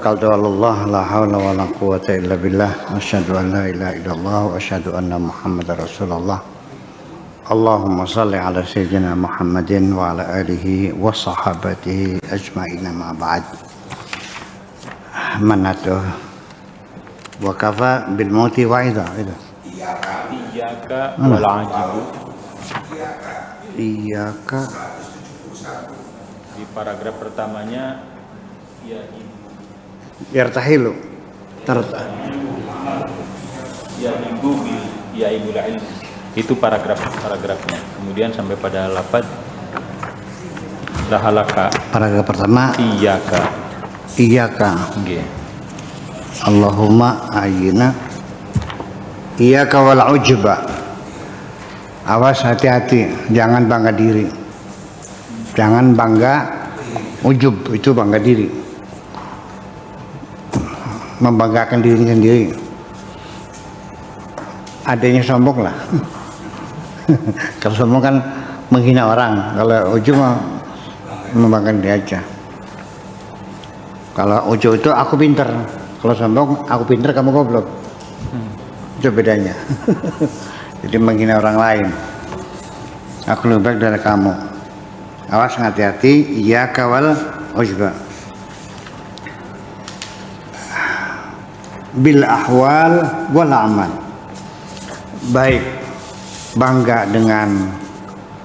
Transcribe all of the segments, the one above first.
Tawakkaltu 'ala Allah la haula wala quwwata illa billah asyhadu an la ilaha illallah wa asyhadu anna Muhammadar Rasulullah. Allahumma shalli ala sayyidina Muhammadin wa ala alihi wa sahabatihi ajma'in ma ba'd. Manatu wa kafa bil mauti wa'idha. Iyyaka wal ajibu. Iyyaka Di paragraf pertamanya yartahilu ya ibu ya ibul ilmi. Itu paragrafnya. Kemudian sampai pada lafaz lahalaka. paragraf pertama iyyaka Nggih. Allahumma ayyina iyyaka wal ujba. Awas, hati-hati, jangan bangga diri, jangan bangga ujub, itu bangga diri, membanggakan diri sendiri. Adanya sombong lah. Kalau sombong kan menghina orang, kalau ujub mah membanggakan diri aja. Kalau ujub itu aku pinter, kalau sombong aku pinter kamu goblok. Itu bedanya. Jadi menghina orang lain. Aku lebih baik dari kamu. Awas, hati-hati. Iyyaka wal ujba. Bil ahwal wal amal. Baik bangga dengan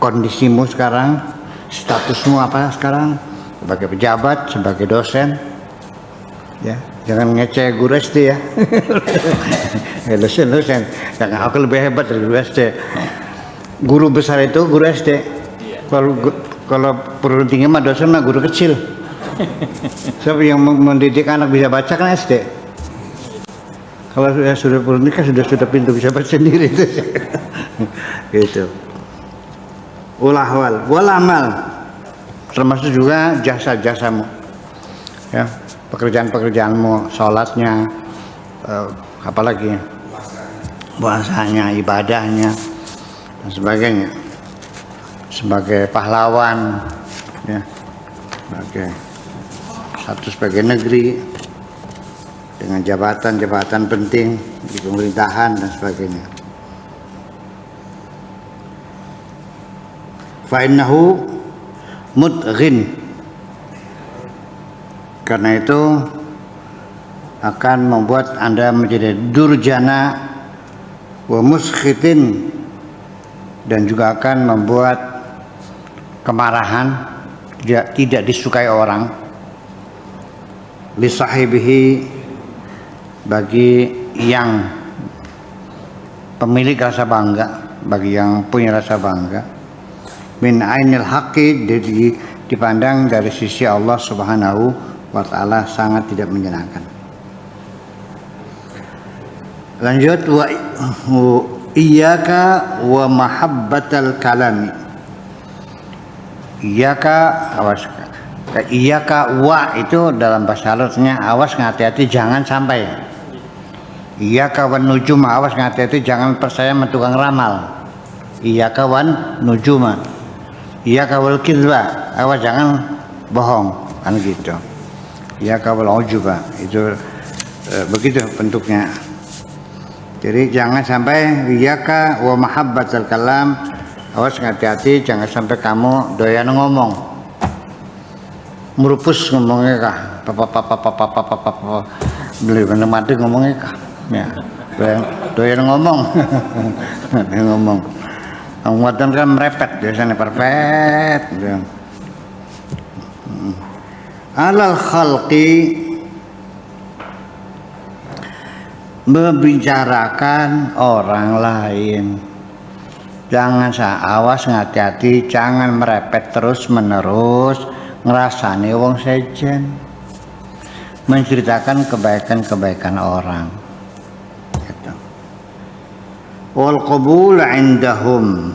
kondisimu sekarang, statusmu apa sekarang, sebagai pejabat, sebagai dosen, ya. Jangan ngeceh guru SD ya. Dosen, jangan, aku lebih hebat dari guru SD. Guru besar itu guru SD. Kalau perlu tinggi mah dosen mah guru kecil. Siapa yang mendidik anak bisa baca kan SD. Kalau sudah perlu nikah sudah pintu bisa baca sendiri itu. Gitu. Ulahwal, wal amal, termasuk juga jasa-jasamu. Ya. Pekerjaan-pekerjaanmu, sholatnya, apalagi puasanya, ibadahnya, dan sebagainya. Sebagai pahlawan, ya, sebagai negeri, dengan jabatan-jabatan penting di pemerintahan dan sebagainya. Fa'innahu mudghin. Karena itu akan membuat Anda menjadi durjana wa muskhitin, dan juga akan membuat kemarahan, tidak disukai orang, li sahibihi, bagi yang pemilik rasa bangga, bagi yang punya rasa bangga, min ainil haqqi, dipandang dari sisi Allah Subhanahu wa ta'ala sangat tidak menyenangkan. Lanjut, wa iyyaka wa mahabbatal kalami. Iyyaka, awas, iyyaka wa itu dalam bahasa Arabnya awas, hati-hati jangan sampai. Iyyaka wan nujum, awas, hati-hati jangan percaya sama tukang ramal. Iyyaka wan nujuma. Iyyaka wal kizba, awas jangan bohong, kan gitu. Iyyaka wal ujuba, itu begitu bentuknya. Jadi jangan sampai iyyaka wa mahabbatal kalam, awas, hati-hati jangan sampai kamu doyan ngomong, merupus ngomongnya kah, beli bener mati ngomongnya kah, ya, doyan ngomong. Ngomong ngomong kan merepet, biasanya perpet gitu. Alal khalqi, membicarakan orang lain. Jangan awas, hati-hati jangan merepet terus menerus ngerasani wong sejen, menceritakan kebaikan-kebaikan orang gitu. Wal qabul indahum,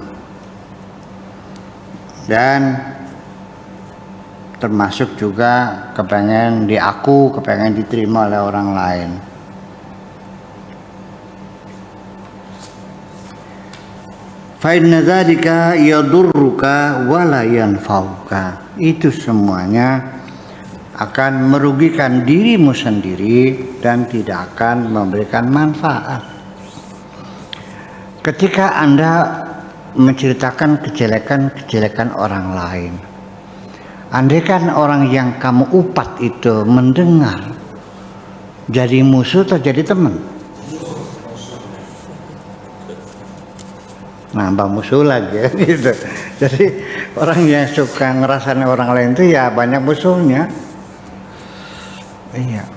dan termasuk juga kepengen diterima oleh orang lain. Fa inna dzalika yadurruka wa la yanfa'uka. Itu semuanya akan merugikan dirimu sendiri dan tidak akan memberikan manfaat. Ketika Anda menceritakan kejelekan-kejelekan orang lain, andaikan orang yang kamu upat itu mendengar, jadi musuh atau jadi teman? Nambah musuh lagi gitu. Jadi orang yang suka ngerasain orang lain itu ya banyak musuhnya. Iya.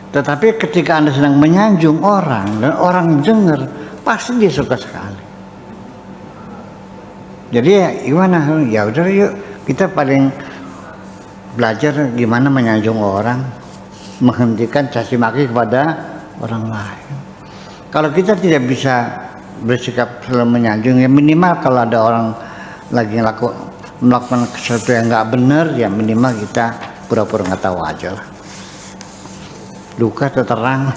Tetapi ketika Anda sedang menyanjung orang dan orang dengar, pasti dia suka sekali. Jadi ya gimana? Ya udah yuk kita paling belajar gimana menyanjung orang, menghentikan caci maki kepada orang lain. Kalau kita tidak bisa bersikap selalu menyanjung, ya minimal kalau ada orang lagi melakukan sesuatu yang nggak benar, ya minimal kita pura-pura nggak tahu aja lah. Luka terang,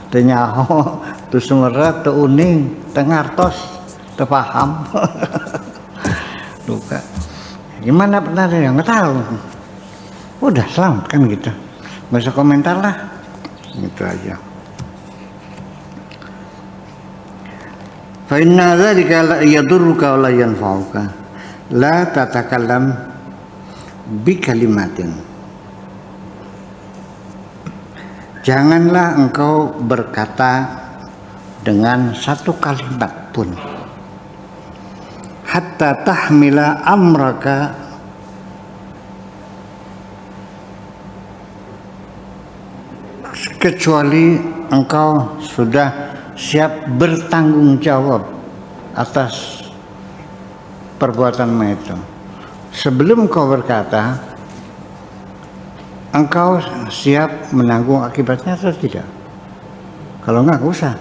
tenyaho, tu sumeret, tu uning, tengartos, terpaham. Luka. Gimana benar ya nggak tahu. Udah selamat kan gitu. Nggak usah komentar lah. Gitu aja. Fa inna dzalika la yadurruka wa la yanfa'uka. La tatakallam bi kalimatin. Janganlah engkau berkata dengan satu kalimat pun. Hatta tahmila amraka kecuali engkau sudah siap bertanggung jawab atas perbuatanmu itu. Sebelum kau berkata, engkau siap menanggung akibatnya atau tidak? Kalau enggak usah.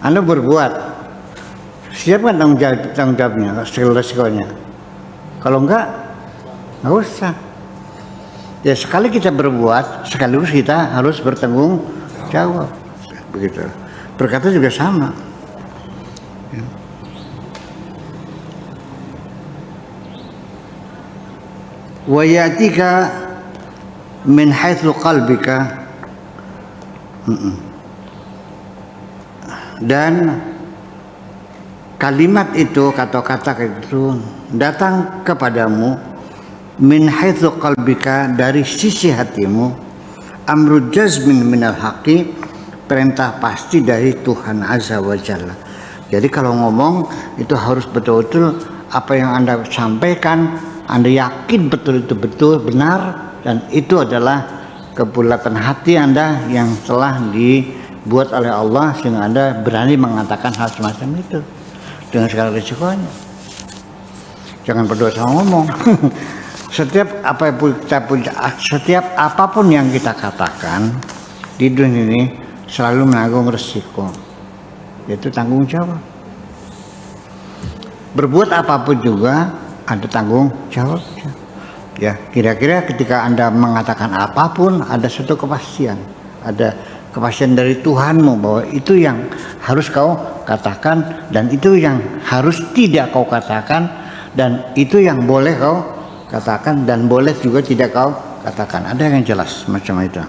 Anda berbuat, siap kan tanggung jawabnya, resikonya? Kalau enggak usah. Ya sekali kita berbuat, sekaligus kita harus bertanggung jawab. Begitu. Berkata juga sama. Ya. Wa yatika min haitsu qalbika, dan kalimat itu, kata-kata itu datang kepadamu min haitsu qalbika, dari sisi hatimu, amru jazmin minal haqi, perintah pasti dari Tuhan Azza wa Jalla. Jadi kalau ngomong itu harus betul-betul apa yang Anda sampaikan Anda yakin betul itu betul benar, dan itu adalah kebulatan hati Anda yang telah dibuat oleh Allah sehingga Anda berani mengatakan hal semacam itu dengan segala risikonya. Jangan berdosa ngomong. Setiap apapun yang kita katakan di dunia ini selalu menanggung risiko, yaitu tanggung jawab. Berbuat apapun juga ada tanggung jawabnya. Ya, kira-kira ketika Anda mengatakan apapun ada satu kepastian, ada kepastian dari Tuhanmu bahwa itu yang harus kau katakan dan itu yang harus tidak kau katakan, dan itu yang boleh kau katakan dan boleh juga tidak kau katakan. Ada yang jelas macam itu.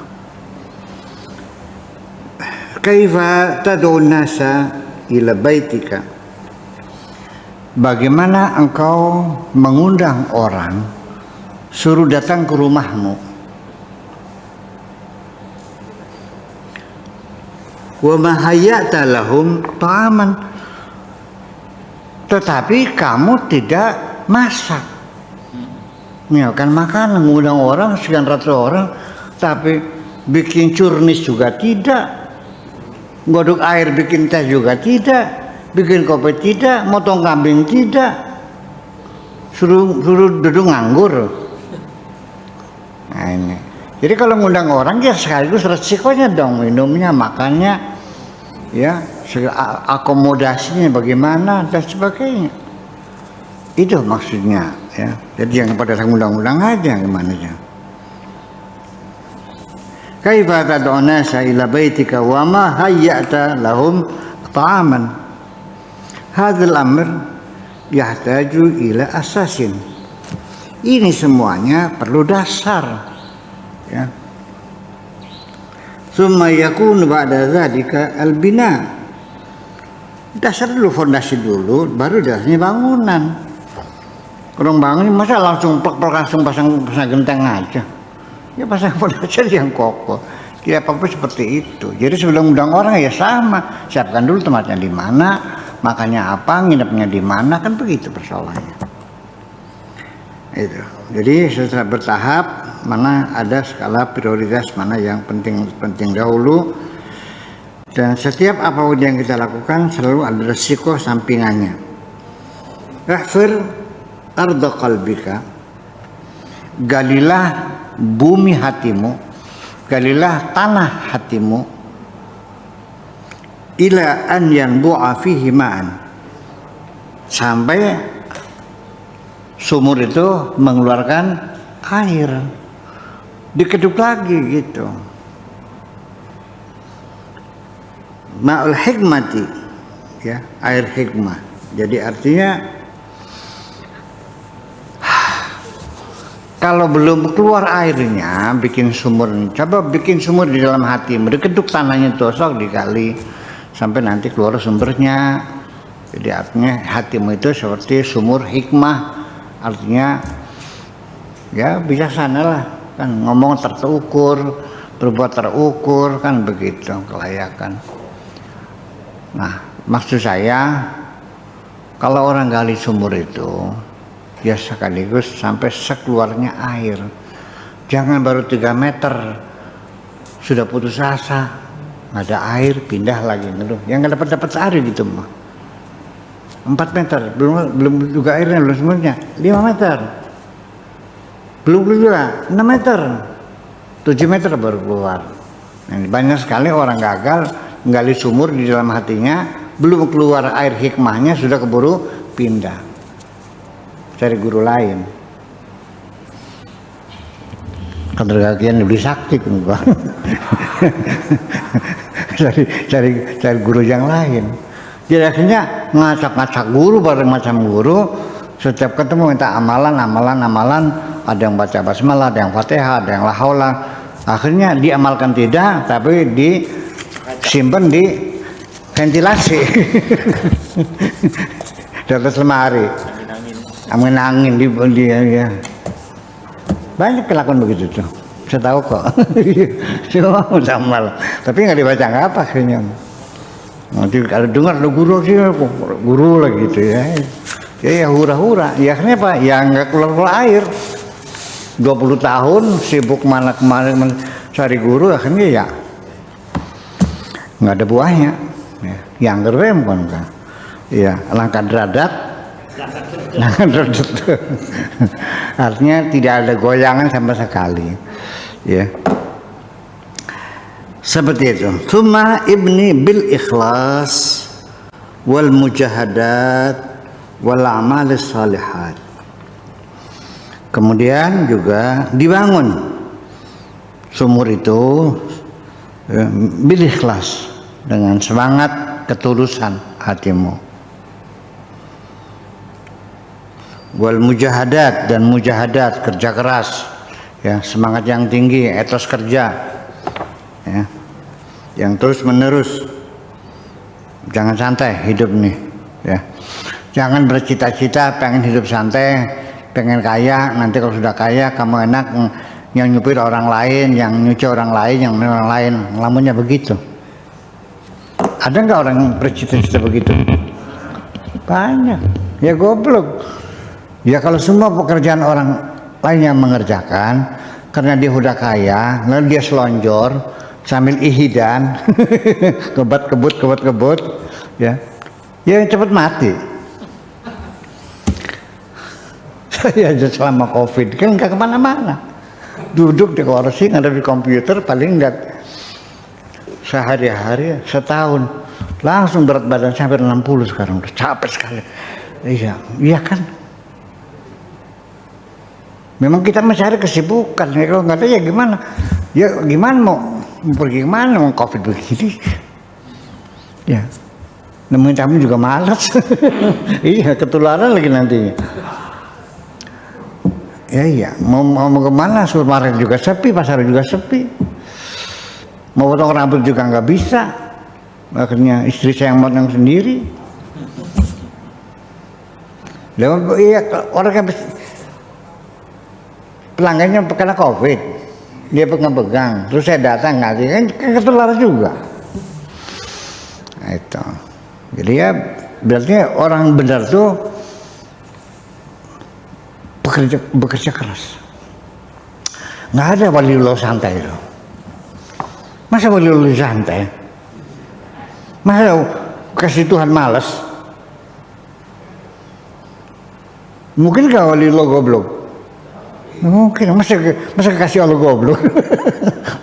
Kaifa tad'un nasa ila baitika, bagaimana engkau mengundang orang suruh datang ke rumahmu? Wa ma hayyata lahum ta'aman, tetapi kamu tidak masak. Menyiapkan makanan, mengundang orang sekian ratus orang, tapi bikin curnis juga tidak, godok air bikin teh juga tidak, bikin kopi tidak, motong kambing tidak, suruh duduk nganggur. Nah ini. Jadi kalau ngundang orang ya sekaligus resikonya dong, minumnya, makannya, ya, akomodasinya bagaimana dan sebagainya. Itu maksudnya, ya. Jadi jangan pada ngundang-undang aja gimana ya. Kaifa tad'un nasa ila baitika wa ma hayyata lahum ta'aman. Hadzal amr yahtaju ila asasin. Ini semuanya perlu dasar, ya. Summa yakunu ba'da dzalika al-bina. Dasar dulu, fondasi dulu, baru dasarnya bangunan. Orang bangun masa langsung plek-plek langsung pasang genteng aja. Ya pasang fondasi yang kokoh. Ya apa-apa seperti itu. Jadi sebelum undang orang ya sama, siapkan dulu tempatnya di mana, makannya apa, nginepnya di mana, kan begitu persoalannya. Itu. Jadi setelah bertahap, mana ada skala prioritas, mana yang penting dahulu, dan setiap apapun yang kita lakukan selalu ada resiko sampingannya. Ihfir arda qalbika, galilah bumi hatimu, galilah tanah hatimu, ila an yanbu'a fihi ma'an, sampai sumur itu mengeluarkan air, dikeduk lagi gitu. Ma'ul hikmati, ya, air hikmah. Jadi artinya kalau belum keluar airnya, bikin sumur. Coba bikin sumur di dalam hatimu, dikeduk tanahnya tosok dikali sampai nanti keluar sumbernya. Jadi artinya hatimu itu seperti sumur hikmah. Artinya ya bijaksana lah, kan ngomong terukur, berbuat terukur, kan begitu kelayakan. Nah, maksud saya kalau orang gali sumur itu ya sekaligus sampai sekeluarnya air. Jangan baru 3 meter sudah putus asa, nggak ada air, pindah lagi dulu. Yang nggak dapat air gitu mah. 4 meter, belum juga airnya, belum semuanya. 5 meter, belum juga 6 meter, 7 meter baru keluar. Nah, banyak sekali orang gagal menggali sumur di dalam hatinya, belum keluar air hikmahnya sudah keburu pindah, cari guru lain. Ketergagian lebih sakti kan. cari guru yang lain. Jadi akhirnya ngacak-ngacak guru bareng macam guru. Setiap ketemu minta amalan. Ada yang baca basmalah, ada yang fatihah, ada yang la haula. Akhirnya diamalkan tidak, tapi disimpan di ventilasi. Di atas lemari. Angin di ya. Banyak kelakuan begitu tuh. Saya tahu kok. Cuma amal. Tapi nggak dibaca apa akhirnya. Nanti kalau dengar ada guru lagi gitu ya. Ya hura-hura. Ya akhirnya apa? Ya nggak keluar air. 20 tahun sibuk mana kemarin cari guru, akhirnya ya nggak ada buahnya. Ya, yang gerem kan. Ya langkah deradat. Artinya tidak ada goyangan sama sekali. Ya. Seperti itu. Tsumma ibni bil ikhlas wal mujahadat wal amalis salihat. Kemudian juga dibangun sumur itu bil ikhlas, dengan semangat ketulusan hatimu. Wal mujahadat, dan mujahadat, kerja keras, ya, semangat yang tinggi, etos kerja, ya, yang terus menerus. Jangan santai hidup nih, ya. Jangan bercita-cita pengen hidup santai, pengen kaya. Nanti kalau sudah kaya kamu enak yang nyupir orang lain, yang nyuci orang lain, yang orang lain. Lamunnya begitu. Ada nggak orang yang bercita-cita begitu? Banyak. Ya goblok. Ya kalau semua pekerjaan orang lain yang mengerjakan, karena dia udah kaya, lalu dia selonjor sambil ihidan, kebut, ya cepat mati. Saya aja selama COVID kan nggak kemana-mana, duduk di kursi ngadep di komputer, paling nggak sehari-hari, setahun langsung berat badan sampai 60 sekarang, udah capek sekali. Iya kan. Memang kita mencari kesibukan, ya kalau nggak ada ya gimana? Ya gimana mau pergi kemana? Mau COVID begini? Ya, nemuin tamu juga malas. Iya, ketularan lagi nanti. Ya iya, mau kemana? Supermarket juga sepi, pasar juga sepi. Mau potong rambut juga nggak bisa. Akhirnya istri saya yang potong sendiri. Lalu iya orang yang pelanggannya kena COVID, dia pegang-pegang, terus saya datang ngasih kan ketularan juga. Nah, itu. Jadi ya berarti orang benar tuh bekerja keras. Nggak ada waliullah santai itu. Masa waliullah santai? Masa kasih Tuhan malas? Mungkin gak waliullah goblok? Mungkin. Masa kasih Allah goblok?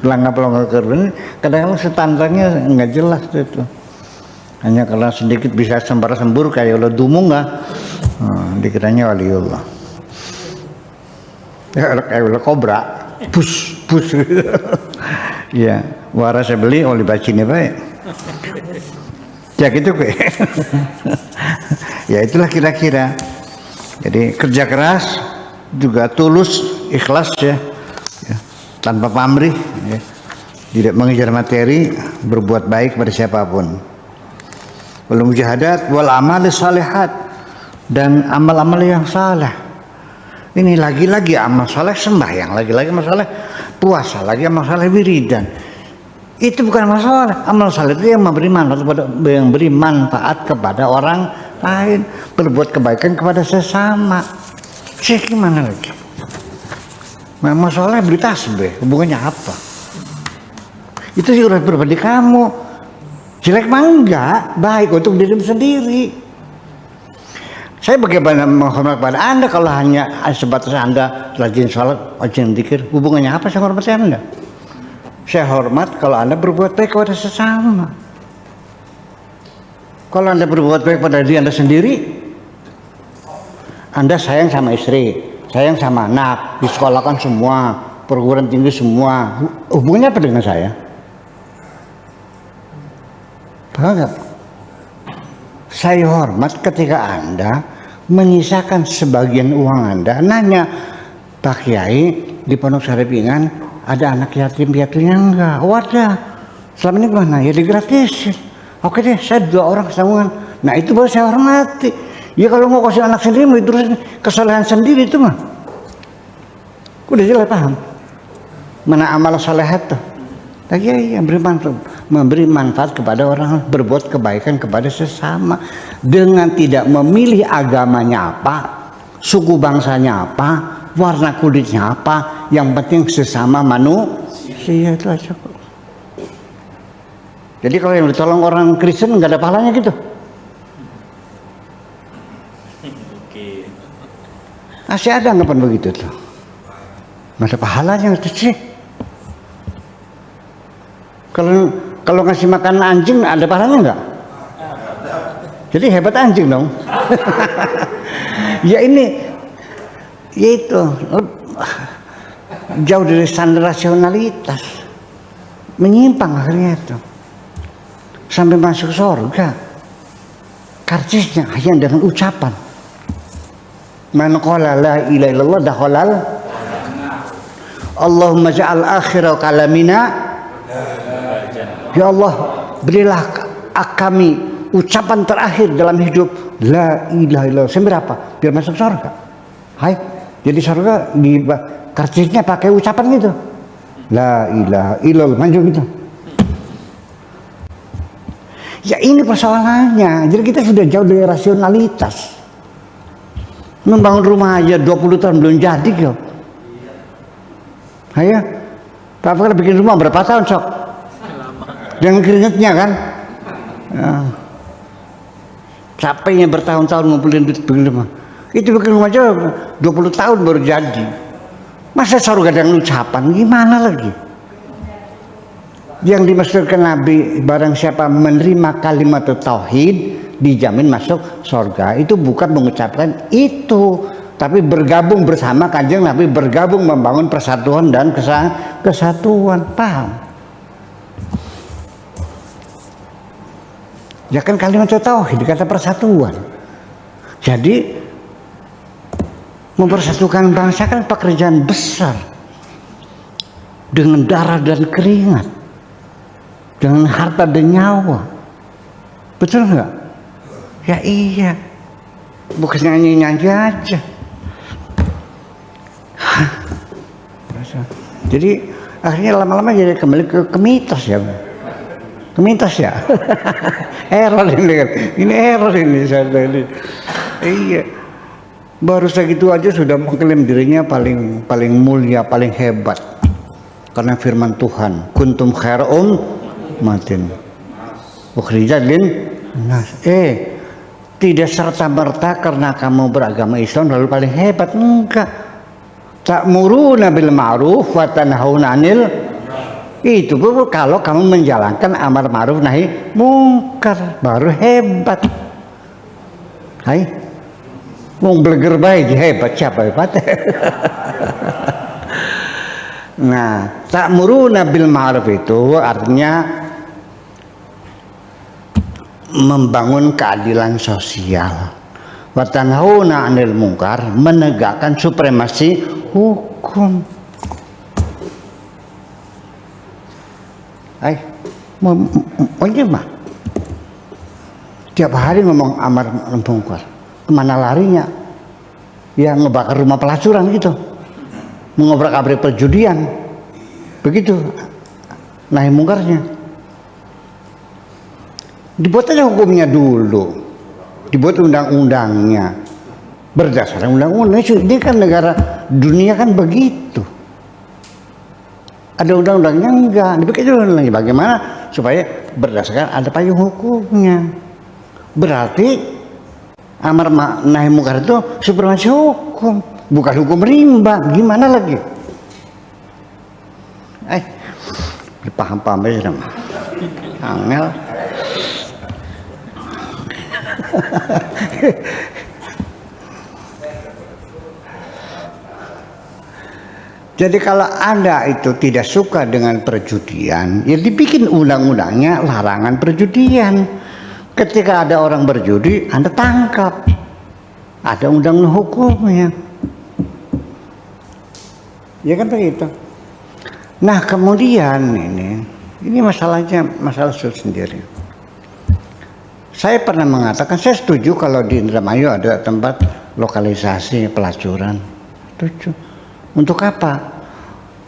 Pelangga kerban. Kadang-kadang standarnya nggak jelas itu. Hanya kalau sedikit bisa sembur kayak Allah dumung nggak? Dikiranya waliullah. Kayak ulah kobra, bus. Ya, waras saya beli oli bacine baik. Ya gitu kok. Ya itulah kira-kira. Jadi kerja keras, juga tulus, ikhlas ya, tanpa pamrih, ya. Tidak mengejar materi, berbuat baik pada siapapun. Wal mujahadat wal amal salihat, dan amal-amal yang saleh. Ini lagi-lagi amal saleh sembahyang, lagi-lagi amal saleh puasa, lagi amal saleh wiridan. Itu bukan masalah. Amal saleh itu yang memberi manfaat kepada orang lain, berbuat kebaikan kepada sesama. Gimana lagi? Masalah beli tasbih, hubungannya apa? Itu sih udah pribadi kamu. Jelek mah enggak, baik untuk dirimu sendiri. Saya bagaimana menghormati kepada Anda kalau hanya sebatas Anda rajin sholat, rajin zikir, hubungannya apa saya hormati Anda? Saya hormat kalau Anda berbuat baik kepada sesama. Kalau Anda berbuat baik pada diri Anda sendiri, Anda sayang sama istri, sayang sama anak, disekolahkan semua, perguruan tinggi semua, hubungannya apa dengan saya? Paham nggak? Saya hormat ketika Anda menyisakan sebagian uang Anda, nanya, Pak Kiai di Pondok Saripingan ada anak yatim piatunya enggak? Wadah, selama ini gimana? Ya digratisin. Oke deh, saya 2 orang sambungan. Nah itu baru saya hormati. Ya kalau mau kasih anak sendiri, mau diterusin kesalahan sendiri itu mah. Udah jelas paham. Mana amal salehat tuh? Lagi ya memberi manfaat kepada orang, berbuat kebaikan kepada sesama dengan tidak memilih agamanya apa, suku bangsanya apa, warna kulitnya apa, yang penting sesama manusia itu aja kok. Jadi kalau yang ditolong orang Kristen nggak ada pahalanya gitu. Masih ada anggapan begitu tuh. Nggak ada pahalanya itu sih. Kalau ngasih makan anjing ada pahalanya nggak? Jadi hebat anjing dong. Ya ini, yaitu jauh dari standar rasionalitas, menyimpang akhirnya itu, sampai masuk surga. Karcisnya hanya dengan ucapan. Man qala la ilaha illallah dakhalal. Allahumma ja'al akhira kalamina. Ya Allah, berilah kami ucapan terakhir dalam hidup la ilaha illallah. Sampai apa? Biar masuk surga. Hai. Jadi surga di karcisnya pakai ucapan gitu. La ilaha illallah, manjur gitu. Ya ini persoalannya. Jadi kita sudah jauh dari rasionalitas. Membangun rumah aja 20 tahun belum jadi kok. Ayo, Pak Fakir bikin rumah berapa tahun sok? Dengan keringetnya kan? Ya. Capeknya bertahun-tahun ngumpulin duit bikin rumah. Itu bikin rumah aja 20 tahun baru jadi. Masa surga dengan ucapan gimana lagi? Yang dimaksudkan Nabi, barang siapa menerima kalimat tauhid dijamin masuk surga. Itu bukan mengucapkan itu, tapi bergabung bersama Kanjeng Nabi, bergabung membangun persatuan dan kesatuan. Paham? Ya kan kalimat tauhid kata persatuan. Jadi Mempersatukan bangsa kan pekerjaan besar, dengan darah dan keringat, dengan harta dan nyawa. Betul nggak? Ya iya, bukan nyanyi-nyanyi aja. Jadi akhirnya lama-lama jadi kembali ke mitos ya, ke mitos ya. Error ini kan, ini error ini saya ini. Iya, baru segitu aja sudah mengklaim dirinya paling mulia, paling hebat. Karena firman Tuhan, kuntum khaira ummatin ukhrijat linnas. Tidak serta-merta karena kamu beragama Islam lalu paling hebat, enggak. Ta'muruna bil ma'ruf wa tanhauna 'anil, itu kalau kamu menjalankan amar ma'ruf nahi mungkar baru hebat. Hai, wong bleger bae hebat, siapa hebat? Nah, ta'muruna bil ma'ruf itu artinya membangun keadilan sosial. Wa tanhauna 'anil munkar, menegakkan supremasi hukum. Mau gimana? Tiap hari ngomong amar munkar, kemana larinya? Ya ngebakar rumah pelacuran gitu, mengobrak-abrik perjudian, begitu nahi mungkarnya. Dibuat aja hukumnya dulu, dibuat undang-undangnya berdasarkan undang-undang. Ini kan negara dunia kan begitu, ada undang-undangnya enggak, dibikin dulu lagi bagaimana supaya berdasarkan ada payung hukumnya. Berarti amar nahi mungkar itu supremasi hukum, bukan hukum rimba. Gimana lagi? Dipaham-paham aja sama angel. Jadi kalau Anda itu tidak suka dengan perjudian, ya dibikin undang-undangnya larangan perjudian. Ketika ada orang berjudi, Anda tangkap. Ada undang-undang hukumnya. Ya kan begitu. Nah kemudian ini masalahnya masalah sendiri. Saya pernah mengatakan saya setuju kalau di Indramayu ada tempat lokalisasi pelacuran. Setuju. Untuk apa?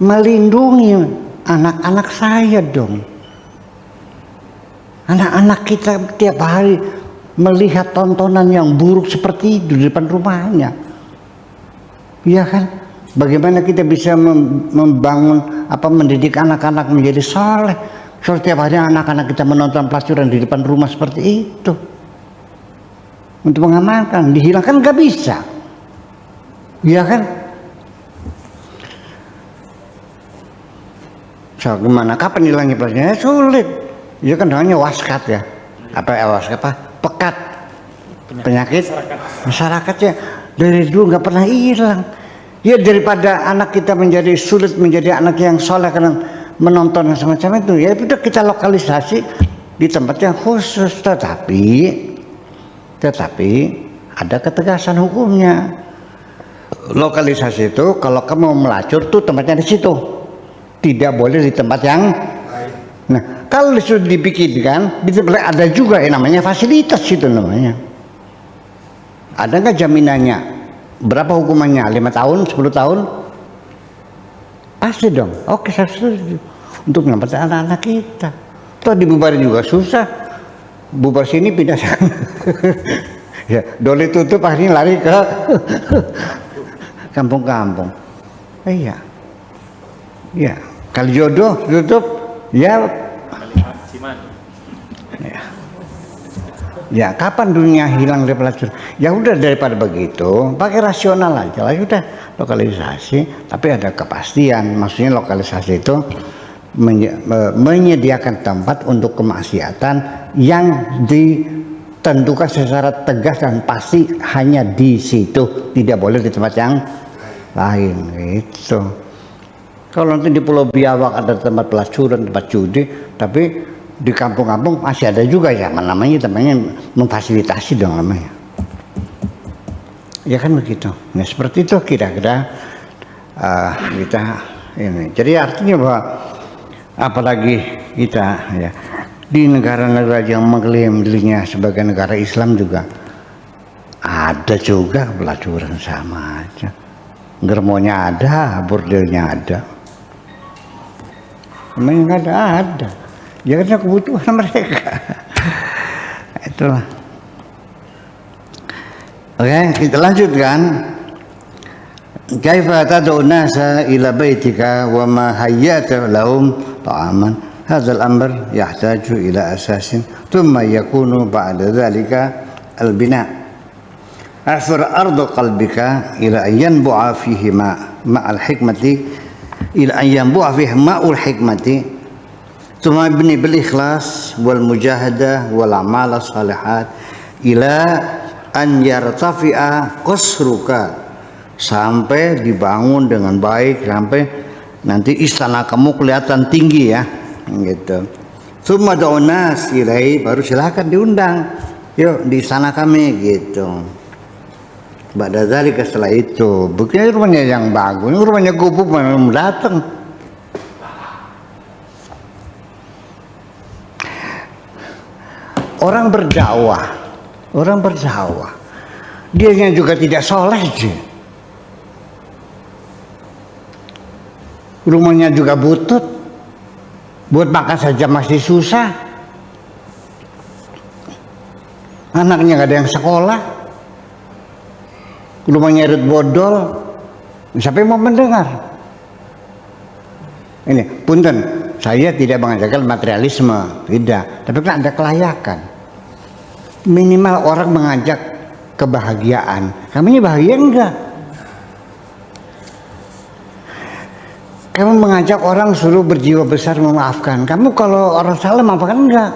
Melindungi anak-anak saya dong. Anak-anak kita tiap hari melihat tontonan yang buruk seperti itu di depan rumahnya. Iya kan? Bagaimana kita bisa membangun mendidik anak-anak menjadi soleh? Setiap hari anak-anak kita menonton pelacuran di depan rumah seperti itu. Untuk mengamankan, dihilangkan nggak bisa. Iya kan? So, gimana? Kapan hilangnya pelacuran? Sulit. Ya kan namanya waskat ya. Pekat. Penyakit masyarakatnya dari dulu nggak pernah hilang. Ya daripada anak kita menjadi sulit menjadi anak yang soleh karena menonton semacam itu, ya sudah kita lokalisasi di tempat yang khusus, tetapi ada ketegasan hukumnya. Lokalisasi itu kalau kamu melacur tuh tempatnya di situ, tidak boleh di tempat yang. Nah kalau sudah dibikinkan di tempat ada juga yang namanya fasilitas itu namanya. Ada nggak jaminannya? Berapa hukumannya? 5 tahun, 10 tahun? Pasti dong. Oke, saya setuju. Untuk menyelamatkan anak-anak kita. Toh dibubarin juga susah. Bubar sini pindah sana. Ya, doli tutup akhirnya lari ke kampung-kampung. Iya. Ya, kali jodoh tutup ya. Ya, kapan dunia hilang dari pelacuran? Ya udah daripada begitu, pakai rasional aja lah, udah lokalisasi, tapi ada kepastian. Maksudnya lokalisasi itu menyediakan tempat untuk kemaksiatan yang ditentukan secara tegas dan pasti hanya di situ, tidak boleh di tempat yang lain gitu. Kalau nanti di Pulau Biawak ada tempat pelacuran, tempat judi, tapi di kampung-kampung masih ada juga ya, namanya memfasilitasi dong namanya. Ya kan begitu. Nah seperti itu kira-kira kita ini. Jadi artinya bahwa apalagi kita ya di negara-negara yang mengklaim dirinya sebagai negara Islam juga ada juga pelacuran sama aja. Germonya ada, bordelnya ada. Memang nggak ada. Ya karena kebutuhan mereka. Itulah. Oke, kita lanjutkan. Kaifa tad'u nasa ila baitika wa ma hayyata lahum ta'aman. Hadzal amr yahtaju ila asasin thumma yakunu ba'da dhalika al-bina. Afir ardu qalbika ila an yanbu'a fihi ma'al hikmati ila an yanbu'a fihi ma'ul hikmati thumma ibni bil ikhlas wal mujahadah wal a'mal as-salihat ila an yartafi'a qasruka, sampai dibangun dengan baik, sampai nanti istana kamu kelihatan tinggi ya gitu. Tsumma da'unas ilai, baru silakan diundang, yuk di istana kami gitu. Ba'da dzalika, setelah itu bukannya rumahnya yang bagus, rumahnya gubuk belum datang. Orang berdakwah, dia juga tidak soleh sih. Rumahnya juga butut, buat makan saja masih susah. Anaknya gak ada yang sekolah, rumahnya irit bodol. Siapa yang mau mendengar? Ini punten, saya tidak mengajarkan materialisme, tidak, tapi kan ada kelayakan. Minimal orang mengajak kebahagiaan. Kamu ini bahagia enggak? Kamu mengajak orang suruh berjiwa besar memaafkan. Kamu kalau orang salah maafkan enggak?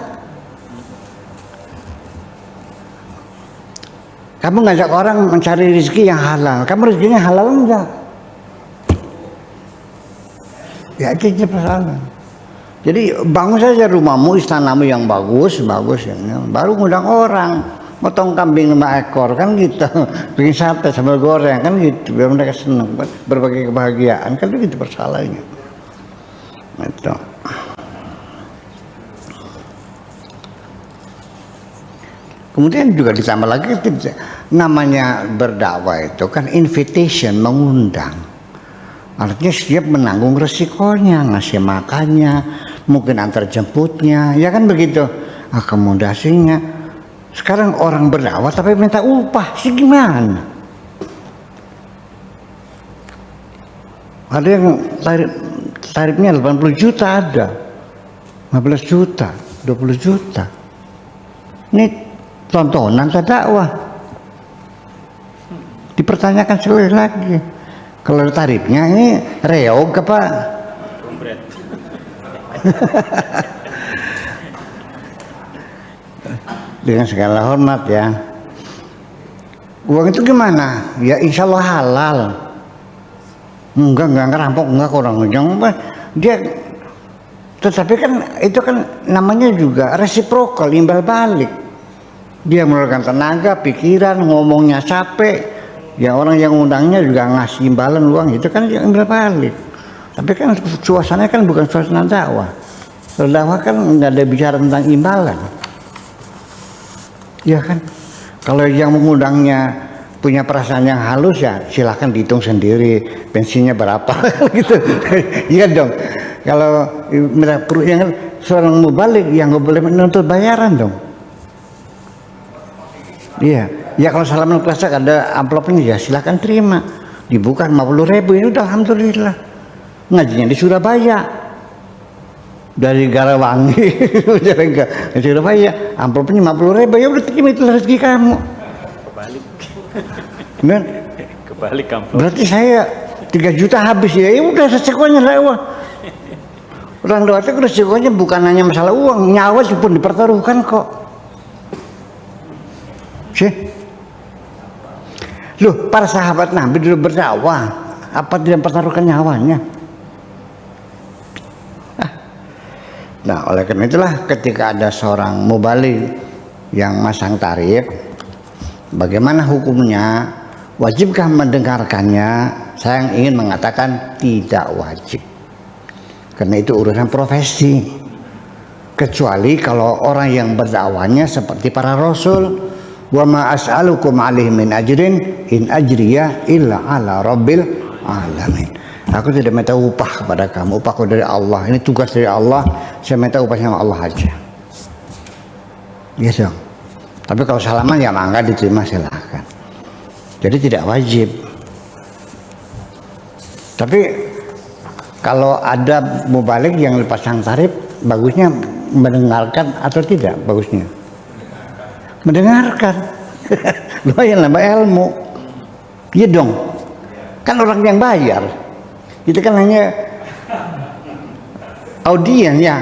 Kamu ngajak orang mencari rezeki yang halal. Kamu rezekinya halal enggak? Ya itu persoalan. Jadi bangun saja rumahmu, istanamu yang bagus ya, baru ngundang orang, motong kambing 5 ekor kan gitu, bikin sate sambal goreng kan gitu, biar mereka senang, berbagi kebahagiaan kan itu persoalannya. Itu. Kemudian juga ditambah lagi, namanya berdakwah itu kan invitation, mengundang. Artinya siap menanggung resikonya, ngasih makannya, mungkin antar jemputnya, ya kan begitu, akomodasinya. Sekarang orang berdakwah tapi minta upah, sih gimana? Ada yang tarifnya 80 juta ada, 15 juta, 20 juta. Ini tontonan dakwah. Dipertanyakan sekali lagi. Kalau tarifnya ini reog apa? Kompret. Dengan segala hormat ya. Uang itu gimana? Ya insya Allah halal. Enggak ngerampok, enggak kurang jangan dia. Tetapi kan itu kan namanya juga resiprokal, imbal balik. Dia mengeluarkan tenaga, pikiran, ngomongnya capek. Ya orang yang undangnya juga ngasih imbalan uang, itu kan imbal balik. Tapi kan suasananya kan bukan suasana dakwah. Kalau dakwah kan nggak ada bicara tentang imbalan. Ya kan, kalau yang mengundangnya punya perasaan yang halus ya silahkan dihitung sendiri pensinya berapa gitu. Iya dong. Kalau yang seorang mubalik yang nggak boleh menuntut bayaran dong. Iya, ya kalau salaman kelas ada amplopnya ya silahkan terima. Dibuka 50.000 ini udah alhamdulillah. Ngajinya di Surabaya. Dari Garawangi ke Surabaya, amplopnya 50.000, ya udah terima, itu rezeki kamu. Kebalik. Benar? Kebalik amplop. Berarti saya 3 juta habis ya udah resikonya dakwah. Orang dakwah itu resikonya bukan hanya masalah uang, nyawa pun dipertaruhkan kok. Sih. Loh, para sahabat Nabi dulu berdakwah, apa tidak mempertaruhkan nyawanya? Nah, oleh karena itulah ketika ada seorang mubalik yang masang tarif, bagaimana hukumnya? Wajibkah mendengarkannya? Saya ingin mengatakan tidak wajib, karena itu urusan profesi. Kecuali kalau orang yang berdakwahnya seperti para rasul, wa ma as'alukum alaihi min ajrin in ajriya illa ala rabbil alamin. Aku tidak minta upah kepada kamu, upahku dari Allah, ini tugas dari Allah, saya minta upah sama Allah aja. Yes, dong. Tapi kalau salaman ya mangga diterima, silahkan. Jadi tidak wajib. Tapi kalau ada mubalik yang pasang tarif, bagusnya mendengarkan atau tidak? Bagusnya mendengarkan. Lumayan nambah ilmu. Iya dong. Kan orang yang bayar, itu kan hanya audien ya.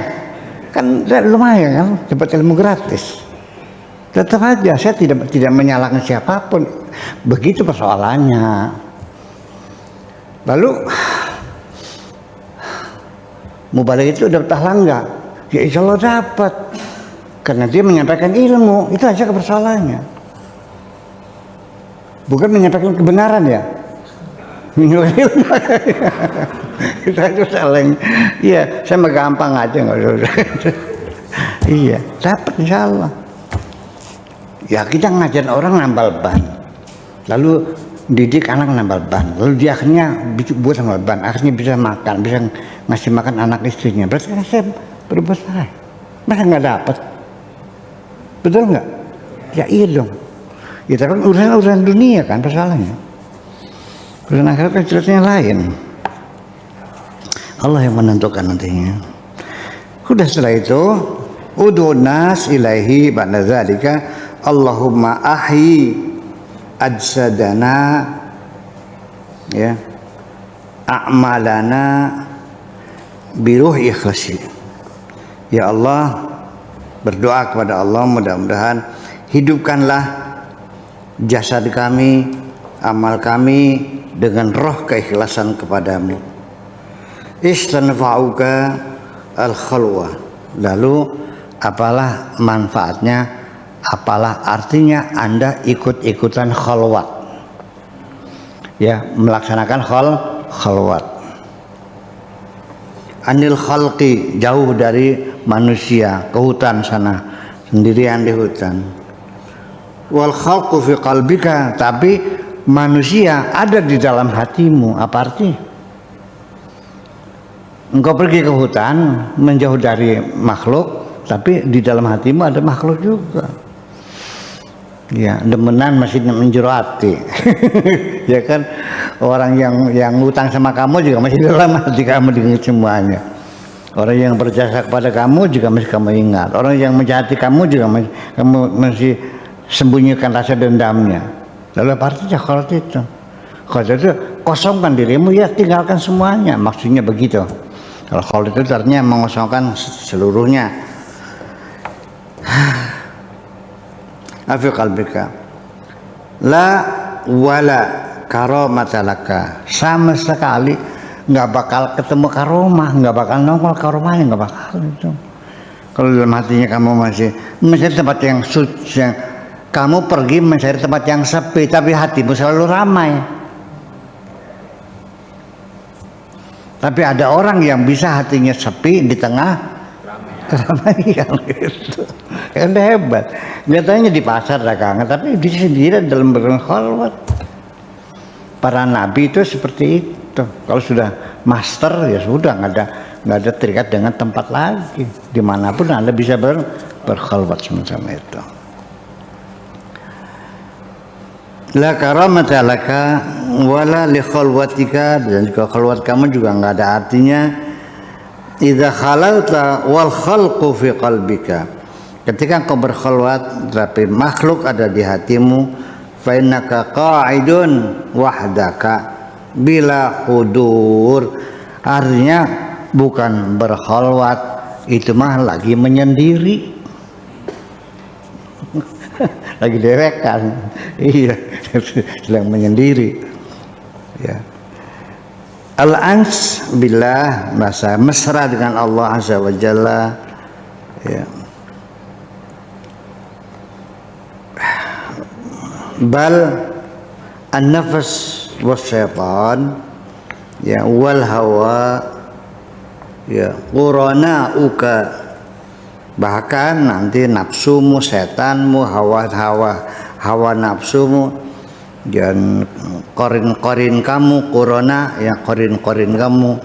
Kan lumayan kan, dapat ilmu gratis. Tetap aja saya tidak menyalahkan siapapun. Begitu persoalannya. Lalu mubalik itu dapat pahala enggak? Ya insya Allah dapat, karena dia menyampaikan ilmu. Itu aja persoalannya, bukan menyampaikan kebenaran ya. Itu aja saling. Iya, saya mah gampang aja, nggak usah. Iya, dapat insya Allah. Ya kita ngajarin orang nambal ban, lalu didik anak nambal ban, lalu dia akhirnya buat nambal ban, akhirnya bisa makan, bisa ngasih makan anak istrinya. Berarti kan saya berbuat salah. Masa nggak dapat? Betul nggak? Ya iya dong. Ya tapi urusan dunia kan persoalannya. Urusan akhirat kan ceritanya lain. Allah yang menentukan nantinya. Sudah setelah itu, ud'un nas ilaihi ba'da dzalika, Allahumma ahyi ajsadana, ya, a'malana biruh ikhlasi. Ya Allah, berdoa kepada Allah, mudah-mudahan hidupkanlah jasad kami, amal kami dengan roh keikhlasan kepadamu. Istanfa'uka al-khalwa. Lalu apalah manfaatnya? Apalah artinya Anda ikut-ikutan khalwat, ya, melaksanakan khalwat. Anil khalqi, jauh dari manusia, ke hutan sana, sendirian di hutan. Wal khalqu fi qalbika, tapi manusia ada di dalam hatimu. Apa artinya? Engkau pergi ke hutan, menjauh dari makhluk, tapi di dalam hatimu ada makhluk juga. Ya, demenan masih menjuru hati. Ya kan, orang yang utang sama kamu juga masih dalam hati kamu dengan semuanya. Orang yang berjasa kepada kamu juga masih kamu ingat. Orang yang menjahati kamu juga masih sembunyikan rasa dendamnya. Lalu apa artinya kalau itu? Kalau itu kosongkan dirimu, ya tinggalkan semuanya. Maksudnya begitu. Kalau itu artinya mengosongkan seluruhnya. Afi qalbika la wala karamata laka, sama sekali nggak bakal ketemu karomah, nggak bakal nongol karomahnya, nggak bakal itu. Kalau dalam hatinya kamu masih mencari tempat yang suci, yang kamu pergi mencari tempat yang sepi, tapi hatimu selalu ramai. Tapi ada orang yang bisa hatinya sepi di tengah keramaian gitu. Kan hebat. Nyatanya di pasar dagangan, tapi di sendiri dalam berkhalwat. Para nabi itu seperti itu. Kalau sudah master ya sudah, nggak ada terikat dengan tempat lagi. Dimanapun Anda bisa berkhalwat semacam itu. La karamata laka wala li khalwatika, dan juga khalwat kamu juga nggak ada artinya. Idza khalalta wal khalqu fi qalbika, ketika engkau berkhalwat tapi makhluk ada di hatimu, fa innaka qa'idun wahdaka bila hudur, artinya bukan berkhalwat, itu mah lagi menyendiri. Lagi derekan. Iya, sedang menyendiri. Ya. Al-ans billah, masa mesra dengan Allah Azza wa Jalla. Ya. Bal an-nafas wasyaitan ya wal hawa ya quranauka, bahkan nanti nafsumu, setanmu, hawa nafsumu dan korin kamu, qurana ya korin kamu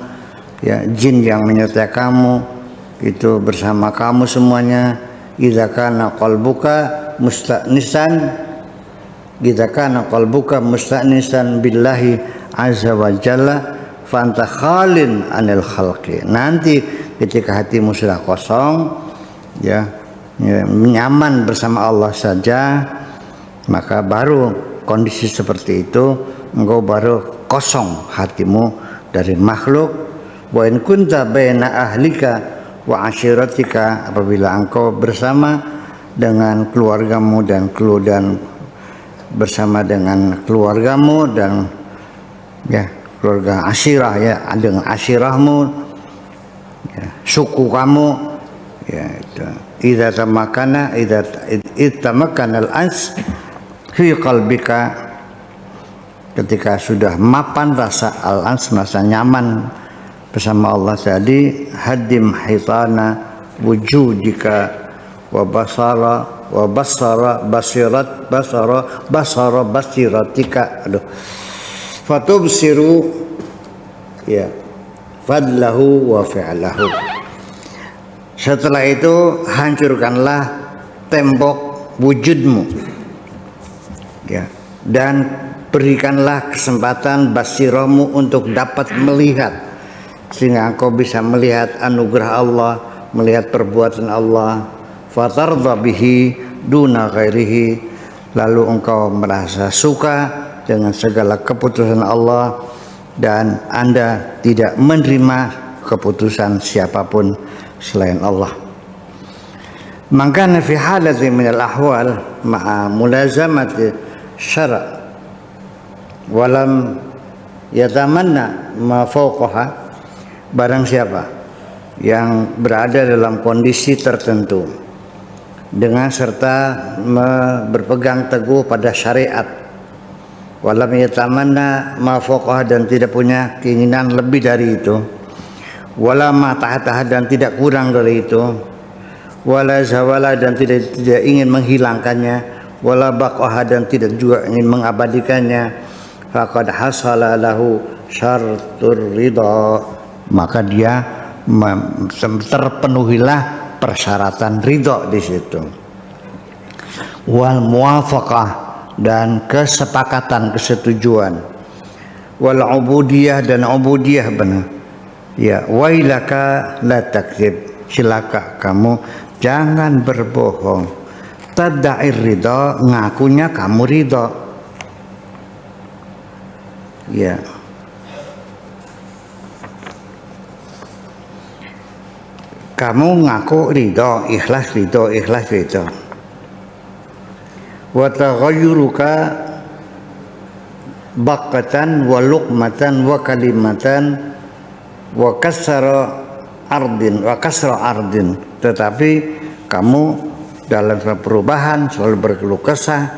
ya, jin yang menyertai kamu itu bersama kamu semuanya. Idza kana qalbuka musta'nisan billahi azza wa jalla fanta khalin anil khalqi. Nanti ketika hatimu sudah kosong ya, nyaman bersama Allah saja, maka baru kondisi seperti itu engkau baru kosong hatimu dari makhluk. Wa in kunta baina ahlika wa asyiratika, apabila engkau bersama dengan keluargamu dan bersama dengan keluargamu dan ya keluarga asyirah ya, dengan asyirahmu ya, suku kamu ya itu. Idza tamakkana al-ans fi qalbika, ketika sudah mapan rasa al-ans, merasa nyaman bersama Allah tadi, hadim hitana wujudika wa basiratika, fatubsiru ya fadlahu wa fi'lahu. Setelah itu hancurkanlah tembok wujudmu ya, dan berikanlah kesempatan basirahmu untuk dapat melihat, sehingga engkau bisa melihat anugerah Allah, melihat perbuatan Allah. Fatardha bihi duna ghairihi, lalu engkau merasa suka dengan segala keputusan Allah dan Anda tidak menerima keputusan siapapun selain Allah. Maka fi halati min al-ahwal ma'a mulazamati syara' walam yatamanna ma fawqaha, barang siapa yang berada dalam kondisi tertentu dengan serta berpegang teguh pada syariat, walam yatamanna ma fawqaha, dan tidak punya keinginan lebih dari itu, wala ma tahtaha, dan tidak kurang dari itu, wala zawala, dan tidak ingin menghilangkannya, wala baqaha, dan tidak juga ingin mengabadikannya, faqad hasala lahu syartur ridha, maka dia terpenuhilah persyaratan ridho di situ. Wal muwafaqah, dan kesepakatan, kesetujuan. Wal ubudiyah, dan ubudiyah benar. Ya, wailaka la takdzib, celaka kamu jangan berbohong. Tad'ir ridha, ngakunya kamu ridho. Ya. Kamu ngaku ridho, ikhlas ridho. Wa taghayyuruka baqatan wa luqmatan wa kalimatan wa kasra ardin, tetapi kamu dalam perubahan selalu berkeluh kesah,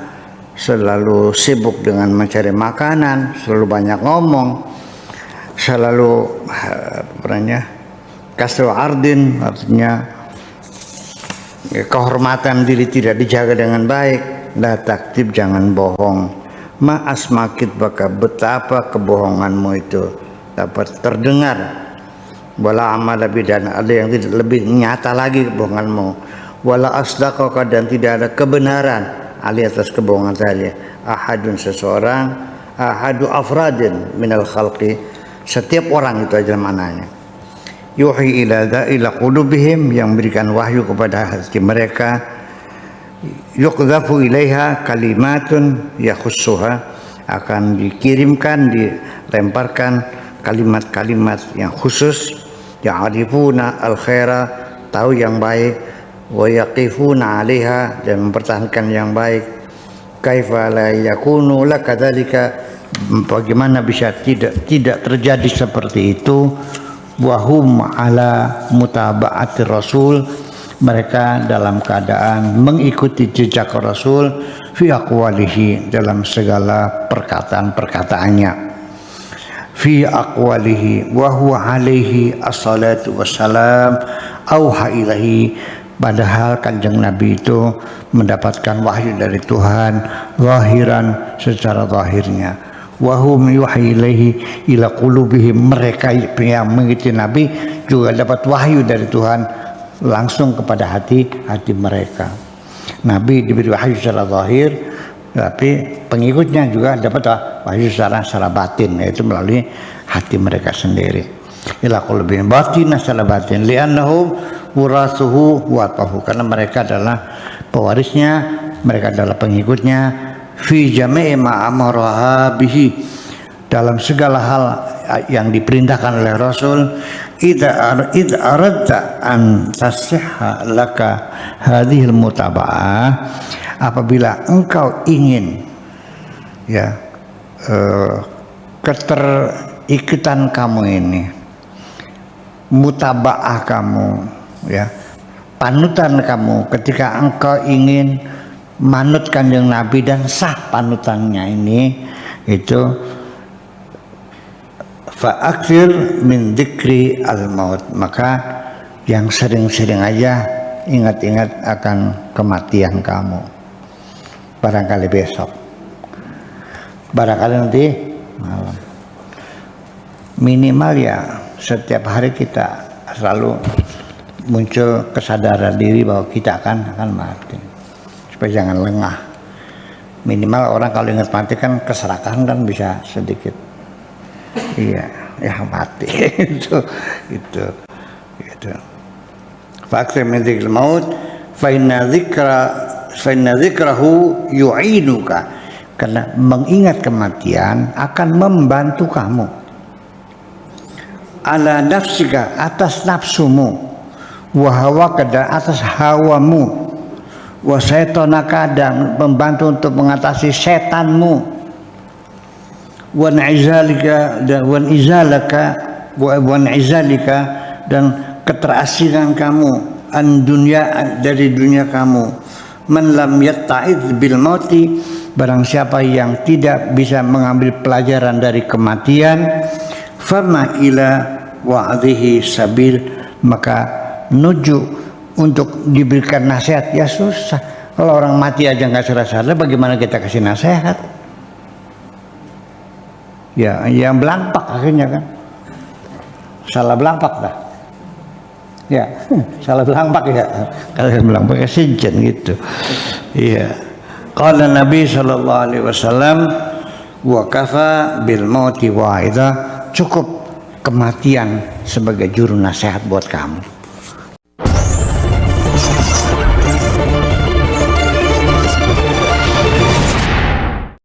selalu sibuk dengan mencari makanan, selalu banyak ngomong, selalu kasru ardin, artinya ya, kehormatan diri tidak dijaga dengan baik. La taktib, jangan bohong. Ma asmakit, baka betapa kebohonganmu itu dapat terdengar. Wala amal lebih, dan ada yang tidak lebih nyata lagi kebohonganmu. Wala asdaqaka, dan tidak ada kebenaran ali atas kebohongan tadi. Ahadun, seseorang, ahadu afradin minal khalqi, setiap orang itu aja mananya. Yuhi ila qulubihim, yang memberikan wahyu kepada hati mereka. Yuqdhafu ilaiha kalimatun yakhussuha, akan dikirimkan, dilemparkan kalimat-kalimat yang khusus. Ya'rifuna al-khaira, tahu yang baik. Wa yaqifuna 'alaiha, dan mempertahankan yang baik. Kaifa la yakunu lakadzalika, bagaimana bisa tidak terjadi seperti itu. Wahum ala mutaba'ati rasul, mereka dalam keadaan mengikuti jejak Rasul fi aqwalihi, dalam segala perkataan-perkataannya, fi aqwalihi wa huwa alaihi assalatu wassalam auha ilahi, padahal kanjeng Nabi itu mendapatkan wahyu dari Tuhan zahiran, secara zahirnya, wahum yuhi ilaihi ila qulubihim, mereka yang mengikuti Nabi juga dapat wahyu dari Tuhan langsung kepada hati mereka. Nabi diberi wahyu secara zahir, tapi pengikutnya juga dapat wahyu secara batin, yaitu melalui hati mereka sendiri. Ila qulubihim batin, secara batin, li'annahum wurasuhu watahu, karena mereka adalah pewarisnya, mereka adalah pengikutnya, fi jami'i ma amaraha bihi, dalam segala hal yang diperintahkan oleh Rasul. Idza aradta an tasihha laka hadhil mutaba'ah, apabila engkau ingin ya keterikatan kamu ini, mutaba'ah kamu ya, panutan kamu, ketika engkau ingin manut kanjeng Nabi dan sah panutannya ini, itu fa'akthir min dzikri al-maut, maka yang sering-sering aja ingat-ingat akan kematian kamu. Barangkali besok, barangkali nanti malam, minimal ya setiap hari kita selalu muncul kesadaran diri bahwa kita akan mati, supaya jangan lengah. Minimal orang kalau ingat mati kan keserakahan kan bisa sedikit, iya ya mati. itu faktor mendzikr maut fa inna dzikrahu yu'inuka, karena mengingat kematian akan membantu kamu ala nafsika, atas nafsumu, wa hawaka, atas hawamu, wa syaitonaka, dan membantu untuk mengatasi setanmu, wan izalika, dan keterasingan kamu, an dunya, dari dunia kamu. Man lam yatta'id bil mauti, barang siapa yang tidak bisa mengambil pelajaran dari kematian, fama ila wa'dhihi sabil, maka menuju untuk diberikan nasihat ya susah. Kalau orang mati aja nggak sadar, bagaimana kita kasih nasihat? Ya, yang belampak akhirnya kan, salah belampak dah. Ya, salah belampak ya. Kalau belampak ya sinjen gitu. Iya. Qala Nabi sallallahu alaihi wasallam, wa kafa bil mauti wa'idha, cukup kematian sebagai juru nasihat buat kamu.